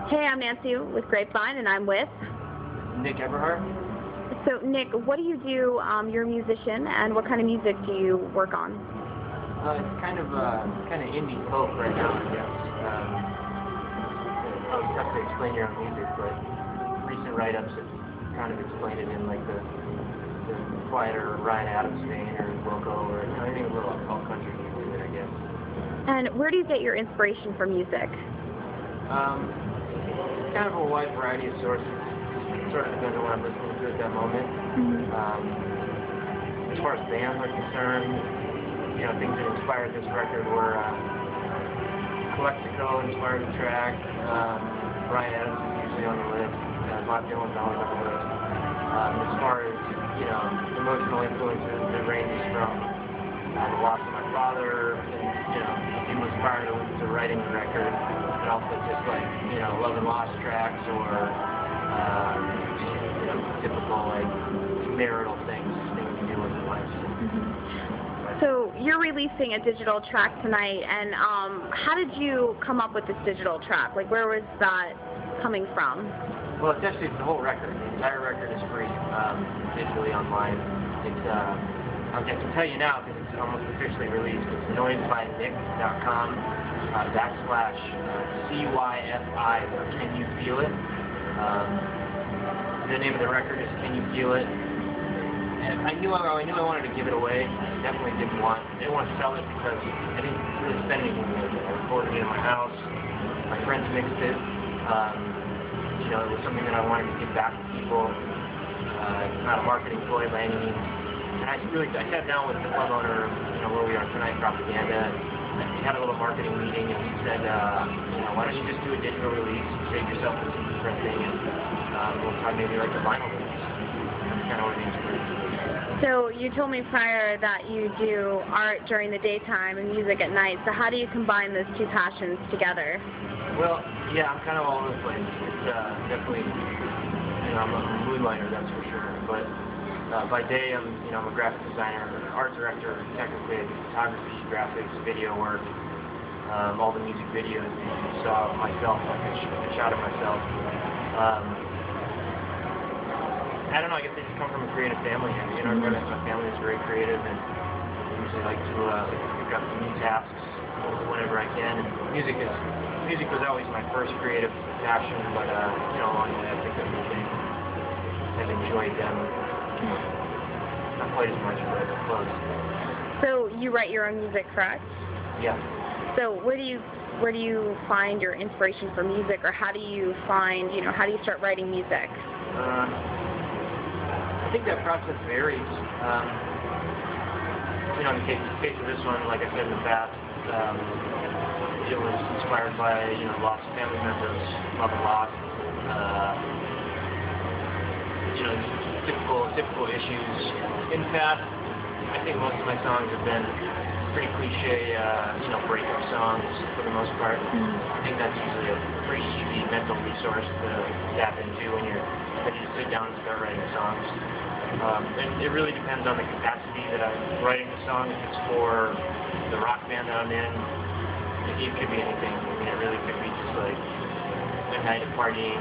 Hey, I'm Nancy with Grapevine, and I'm with Nick Eberhardt. So, Nick, what do you do? You're a musician, and what kind of music do you work on? It's kind of indie folk right now, I guess. It's tough to explain your own music, but recent write-ups have kind of explained it in like the quieter Ryan Adams vein or Wilco or anything a little alt country music, I guess. And where do you get your inspiration for music? Kind of a wide variety of sources. It sort of depends on what I'm listening to at that moment. As far as bands are concerned, things that inspired this record were Calexico inspired the track. Ryan Adams is usually on the list. Bob Dylan's always on the list. As far as emotional influences, it ranges from the loss of my father, and he was prior to writing the record, but also just like love and lost tracks or typical like marital things you deal with in life. So you're releasing a digital track tonight, and how did you come up with this digital track? Like, where was that coming from? Well, it's actually the whole record. The entire record is free digitally online. It's I can tell you now because it's almost officially released. It's noisebynick.com /CYFI or Can You Feel It? The name of the record is Can You Feel It? And I knew I wanted to give it away. I definitely didn't want to sell it because I didn't really spend anything with it. I recorded it in my house. My friends mixed it. It was something that I wanted to give back to people. It's not a marketing ploy by any means. And I sat down with the club owner, where we are tonight, Propaganda. We had a little marketing meeting, and he said, why don't you just do a digital release, save yourself the printing, and we'll try maybe like a vinyl release. That's kind of what it means. So you told me prior that you do art during the daytime and music at night. So how do you combine those two passions together? Well, yeah, I'm kind of all over the place. It's definitely, I'm a moonlighter, that's for sure. But by day, I'm a graphic designer, art director, technically I do photography, graphics, video work, all the music videos you saw myself, like I shot it myself. I don't know, I guess I just come from a creative family. My family is very creative, and I usually like to pick up new tasks whenever I can. And music was always my first creative passion, but along the way I picked up new things. I've enjoyed them. Not quite as much, but close. So you write your own music, correct? Yeah. So where do you find your inspiration for music, or how do you find, how do you start writing music? I think that process varies. In the case of this one, like I said in the past, it was inspired by lost family members, love and loss. Typical issues. In the past, I think most of my songs have been pretty cliche, breakup songs for the most part. I think that's usually a pretty easy mental resource to tap into when you sit down and start writing songs. And it really depends on the capacity that I'm writing the song. If it's for the rock band that I'm in, it could be anything. It really could be just like a night of partying,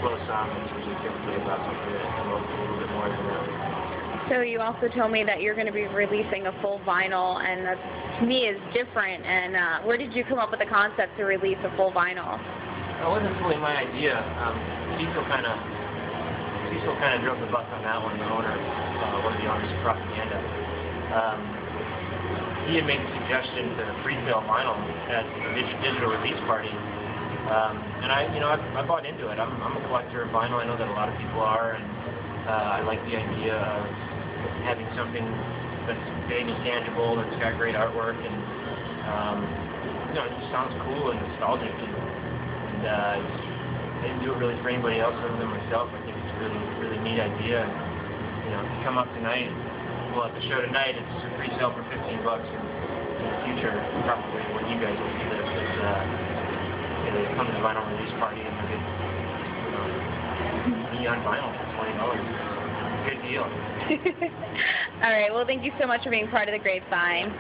slow song that's usually typically about something that emotes a little bit more than that. So you also told me that you're going to be releasing a full vinyl, and that to me is different. And where did you come up with the concept to release a full vinyl? It wasn't fully my idea. Cecil kind of drove the bus on that one, the owner, one of the owners of Propaganda. He had made the suggestion to pre-sale vinyl at the digital release party. And I bought into it. I'm a collector of vinyl. I know that a lot of people are, and I like the idea of having something that's big and tangible, that's got great artwork, and it just sounds cool and nostalgic. And I didn't do it really for anybody else other than myself. I think it's a really neat idea. If you come up tonight, at the show tonight, it's a free sale for $15. And in the future, probably when you guys will see this, they come to the vinyl release party and they get neon vinyl for $20. Good deal. All right. Well, thank you so much for being part of the Grapevine.